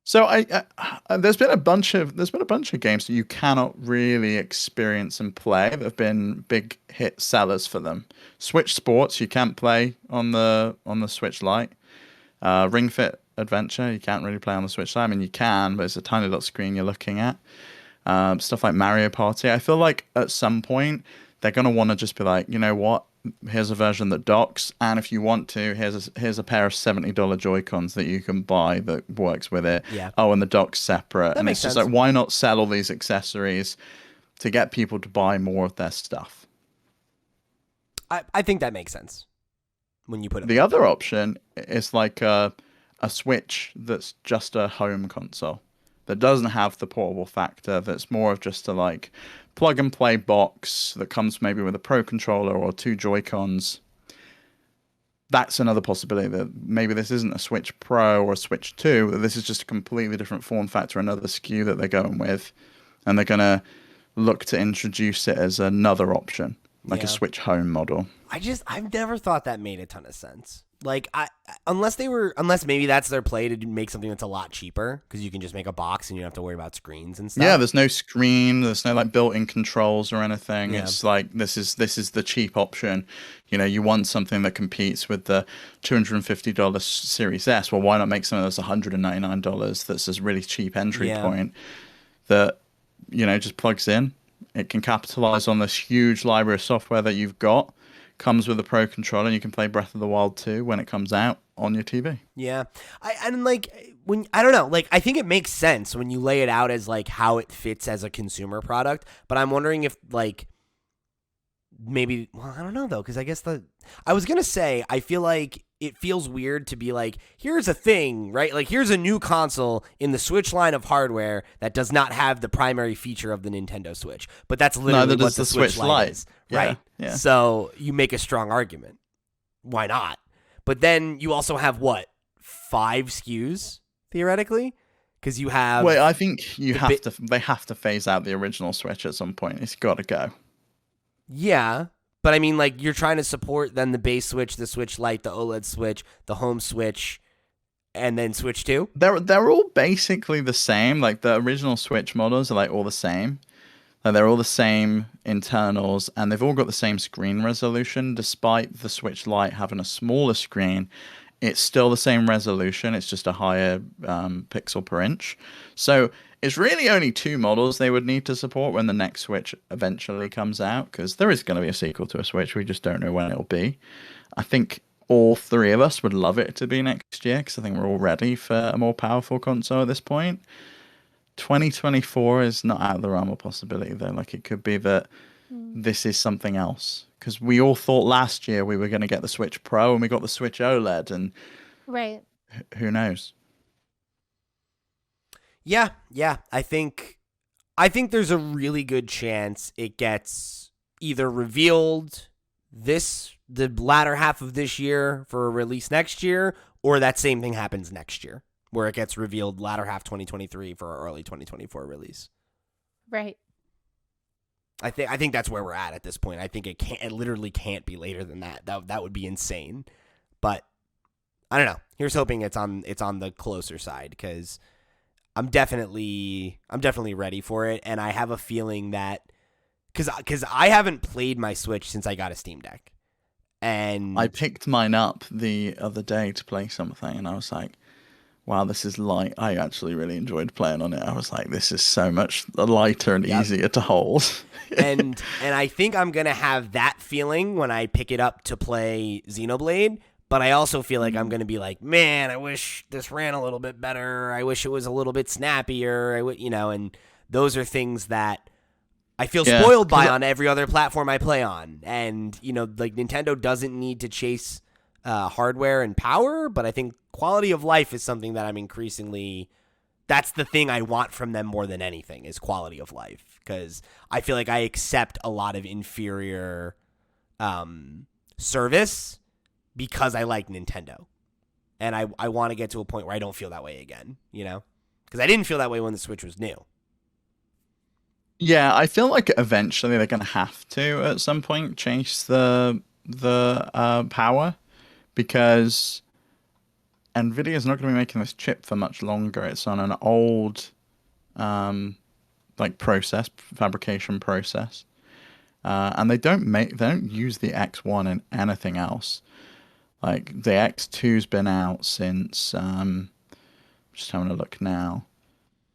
So there's been a bunch of games that you cannot really experience and play that have been big hit sellers for them. Switch Sports you can't play on the Switch Lite. Ring Fit Adventure you can't really play on the Switch Lite. I mean, you can, but it's a tiny little screen you're looking at. Stuff like Mario Party. I feel like at some point they're gonna want to just be like, you know what? Here's a version that docks, and if you want to, here's a pair of $70 Joy-Cons that you can buy that works with it. Yeah. Oh, and the dock's separate. That makes sense. Just like, why not sell all these accessories to get people to buy more of their stuff? I think that makes sense when you put it. The other option is like a a Switch that's just a home console that doesn't have the portable factor, that's more of just a like plug and play box that comes maybe with a Pro controller or two Joy-Cons. That's another possibility, that maybe this isn't a Switch Pro or a Switch 2, that this is just a completely different form factor, another SKU that they're going with, and they're going to look to introduce it as another option, like a Switch Home model. I've never thought that made a ton of sense. Like, unless maybe that's their play to make something that's a lot cheaper, because you can just make a box and you don't have to worry about screens and stuff. Yeah, there's no screen, there's no like built-in controls or anything. Yeah. It's like this is the cheap option. You know, you want something that competes with the $250 Series S. Well, why not make something that's $199 that's a really cheap entry point that, you know, just plugs in. It can capitalize on this huge library of software that you've got. Comes with a Pro controller, and you can play Breath of the Wild 2 when it comes out on your TV. Yeah. I don't know, like, I think it makes sense when you lay it out as like how it fits as a consumer product, but I'm wondering if like maybe, well, I don't know though, because I guess I was gonna say, I feel like it feels weird to be like, here's a thing, right? Like, here's a new console in the Switch line of hardware that does not have the primary feature of the Nintendo Switch, but that's literally what the Switch Lite is, right? Yeah. So you make a strong argument. Why not? But then you also have what, 5 SKUs theoretically, because you have. Wait, I think they have to phase out the original Switch at some point. It's got to go. Yeah, but I mean, like, you're trying to support then the base Switch, the Switch Lite, the OLED Switch, the home Switch, and then Switch 2? They're all basically the same. Like, the original Switch models are like all the same. Like, they're all the same internals, and they've all got the same screen resolution. Despite the Switch Lite having a smaller screen, it's still the same resolution. It's just a higher pixel per inch. So it's really only 2 models they would need to support when the next Switch eventually comes out, because there is going to be a sequel to a Switch. We just don't know when it'll be. I think all 3 of us would love it to be next year, because I think we're all ready for a more powerful console at this point. 2024 is not out of the realm of possibility, though. Like, it could be that this is something else, because we all thought last year we were going to get the Switch Pro and we got the Switch OLED, and who knows? Yeah. I think there's a really good chance it gets either revealed the latter half of this year for a release next year, or that same thing happens next year, where it gets revealed latter half 2023 for our early 2024 release. Right. I think that's where we're at this point. I think it literally can't be later than that. That would be insane. But I don't know. Here's hoping it's on the closer side, because I'm definitely ready for it, and I have a feeling that because I haven't played my Switch since I got a Steam Deck, and I picked mine up the other day to play something, and I was like, wow, this is light. I actually really enjoyed playing on it. I was like, this is so much lighter and easier to hold. and I think I'm going to have that feeling when I pick it up to play Xenoblade, but I also feel like I'm going to be like, man, I wish this ran a little bit better. I wish it was a little bit snappier. And those are things that I feel spoiled by on every other platform I play on. And, like, Nintendo doesn't need to chase hardware and power, but I think quality of life is something that I'm increasingly, that's the thing I want from them more than anything, is quality of life, because I feel like I accept a lot of inferior service because I like Nintendo, and I want to get to a point where I don't feel that way again, because I didn't feel that way when the Switch was new. Yeah, I feel like eventually they're going to have to at some point change the power, because Nvidia is not going to be making this chip for much longer. It's on an old fabrication process, and they don't use the X1 in anything else. Like, the X2's been out since just having a look now,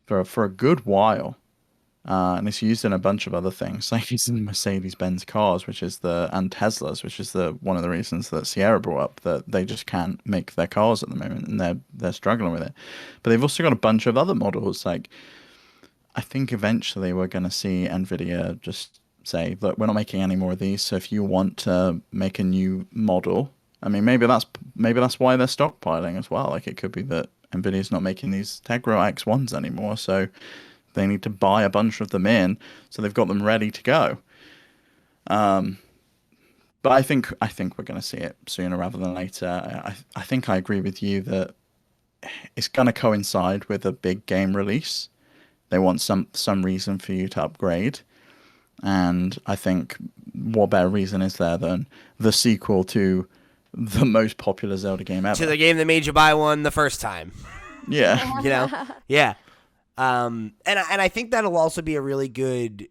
for a good while. And it's used in a bunch of other things, like it's in Mercedes-Benz cars, and Teslas, which is one of the reasons that Sierra brought up, that they just can't make their cars at the moment, and they're struggling with it. But they've also got a bunch of other models. Like, I think eventually we're going to see Nvidia just say, look, we're not making any more of these, so if you want to make a new model, I mean, maybe that's why they're stockpiling as well. Like it could be that Nvidia's not making these Tegra X1s anymore, so they need to buy a bunch of them in, so they've got them ready to go. But I think we're going to see it sooner rather than later. I think I agree with you that it's going to coincide with a big game release. They want some reason for you to upgrade, and I think what better reason is there than the sequel to the most popular Zelda game To ever? the game that made you buy one the first time. Yeah. You know? Yeah. And I think that'll also be a really good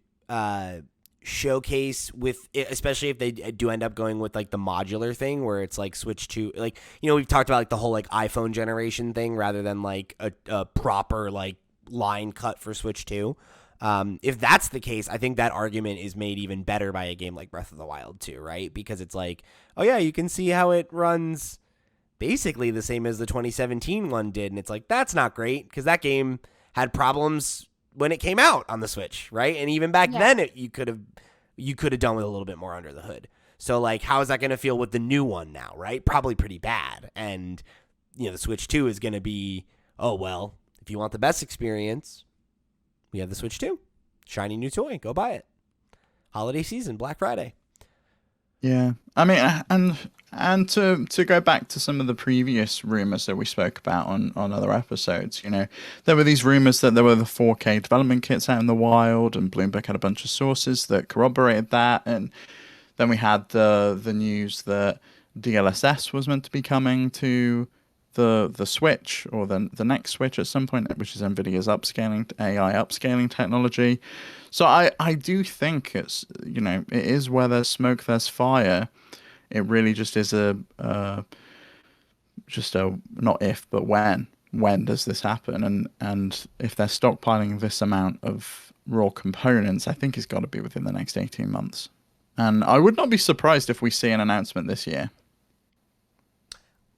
showcase with, especially if they do end up going with like the modular thing where it's like Switch 2, like, we've talked about like the whole like iPhone generation thing rather than like a proper like line cut for Switch 2. If that's the case, I think that argument is made even better by a game like Breath of the Wild 2, right? Because it's like, oh yeah, you can see how it runs basically the same as the 2017 one did. And it's like, that's not great because that game had problems when it came out on the Switch, right? And even back then, you could have done with a little bit more under the hood. So like, how is that going to feel with the new one now, right? Probably pretty bad. And the Switch 2 is going to be, oh well, if you want the best experience, we have the Switch 2. Shiny new toy. Go buy it. Holiday season, Black Friday. Yeah, I mean, and to go back to some of the previous rumors that we spoke about on other episodes, there were these rumors that there were the 4K development kits out in the wild, and Bloomberg had a bunch of sources that corroborated that, and then we had the news that DLSS was meant to be coming to the Switch or the next Switch at some point, which is Nvidia's AI upscaling technology. So I do think it's it is where there's smoke, there's fire. It really just is just a not if but when does this happen, and if they're stockpiling this amount of raw components, I think it's got to be within the next 18 months. And I would not be surprised if we see an announcement this year.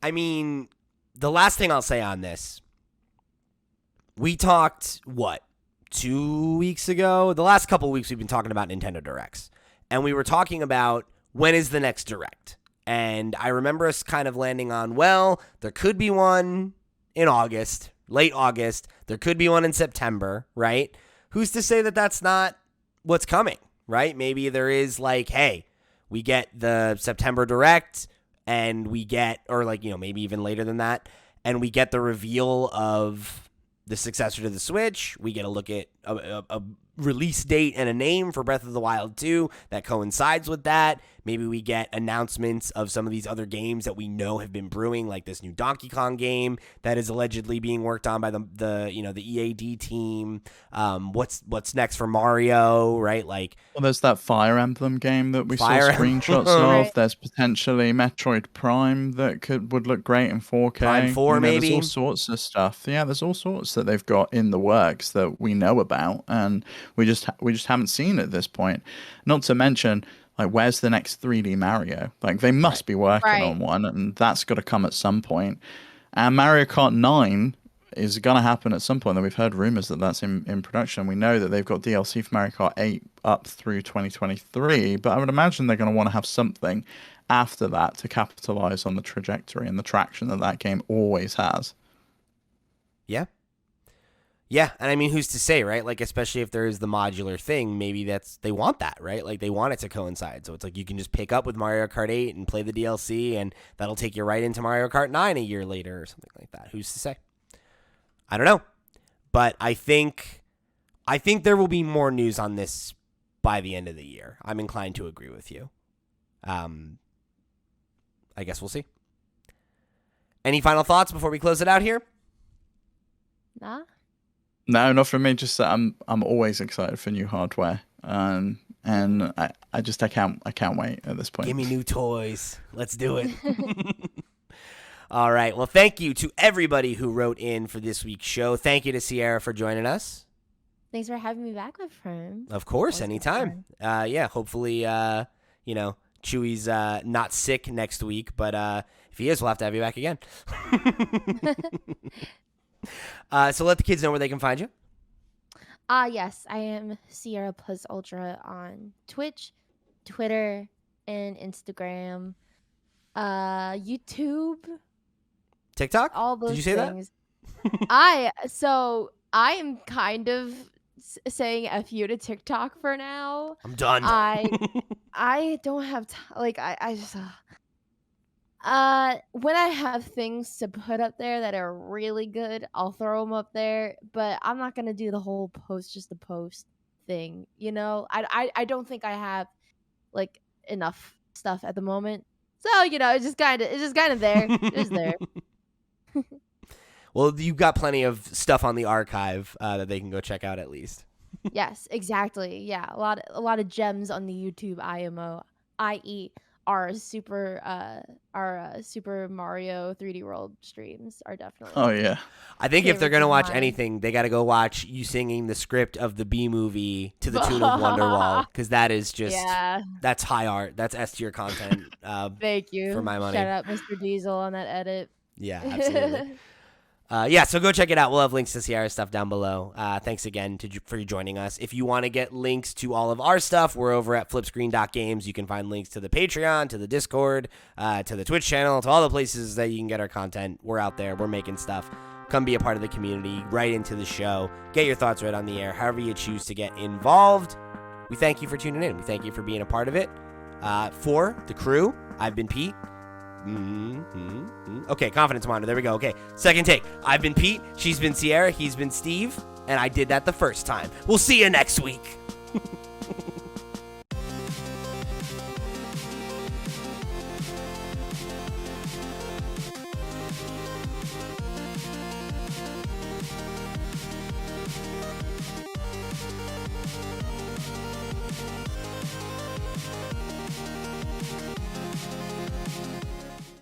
I mean, the last thing I'll say on this, we talked, 2 weeks ago? The last couple of weeks we've been talking about Nintendo Directs. And we were talking about when is the next Direct. And I remember us kind of landing on, well, there could be one in August, late August. There could be one in September, right? Who's to say that that's not what's coming, right? Maybe there is like, hey, we get the September Direct and we get, or like, maybe even later than that, and we get the reveal of the successor to the Switch. We get a look at a release date and a name for Breath of the Wild 2 that coincides with that. Maybe we get announcements of some of these other games that we know have been brewing, like this new Donkey Kong game that is allegedly being worked on by the EAD team. What's next for Mario, right? Like, Well, there's that Fire Emblem game that we saw Fire screenshots Emblem. of. Right. There's potentially Metroid Prime that would look great in 4K. Prime 4 maybe. There's all sorts of stuff. Yeah, there's all sorts that they've got in the works that we know about, and we just haven't seen at this point. Not to mention, like, where's the next 3D Mario? Like, they must be working on one, and that's got to come at some point. And Mario Kart 9 is going to happen at some point. And we've heard rumors that that's in production. We know that they've got DLC for Mario Kart 8 up through 2023, but I would imagine they're going to want to have something after that to capitalize on the trajectory and the traction that game always has. Yeah. Yeah, and I mean, who's to say, right? Like, especially if there is the modular thing, maybe they want that, right? Like, they want it to coincide. So it's like you can just pick up with Mario Kart 8 and play the DLC, and that'll take you right into Mario Kart 9 a year later or something like that. Who's to say? I don't know. But I think there will be more news on this by the end of the year. I'm inclined to agree with you. I guess we'll see. Any final thoughts before we close it out here? Nah. No, not from me. Just that I'm always excited for new hardware, and I can't wait at this point. Give me new toys. Let's do it. All right. Well, thank you to everybody who wrote in for this week's show. Thank you to Sierra for joining us. Thanks for having me back, my friend. Of course, Always anytime. Yeah, hopefully, Chewy's not sick next week, but if he is, we'll have to have you back again. So let the kids know where they can find you. Yes, I am Sierra Plus Ultra on Twitch, Twitter, and Instagram. YouTube, TikTok? all Did those you say things. I am kind of saying F you to TikTok for now. I'm done. I don't have like I just when I have things to put up there that are really good, I'll throw them up there, but I'm not going to do the whole post just the post thing, you know? I don't think I have like enough stuff at the moment. So, it's just kind of there. It's there. Well, you've got plenty of stuff on the archive that they can go check out at least. Yes, exactly. Yeah, a lot of gems on the YouTube IMO, i.e. our Super Mario 3D World streams are definitely. Oh yeah. I think if they're favorites going to of watch mine. anything, they got to go watch you singing the script of the B movie to the tune of Wonderwall, because that is just, Yeah, that's high art. That's S tier content thank you. for my money. Shout out Mr. Diesel on that edit. Yeah, absolutely. Yeah, so go check it out. We'll have links to Sierra's stuff down below. Thanks again for joining us. If you want to get links to all of our stuff, we're over at flipscreen.games. You can find links to the Patreon, to the Discord, to the Twitch channel, to all the places that you can get our content. We're out there. We're making stuff. Come be a part of the community, right into the show. Get your thoughts right on the air, however you choose to get involved. We thank you for tuning in. We thank you for being a part of it. For the crew, I've been Pete. Okay, confidence monitor. There we go. Okay, second take. I've been Pete. She's been Sierra. He's been Steve. And I did that the first time. We'll see you next week.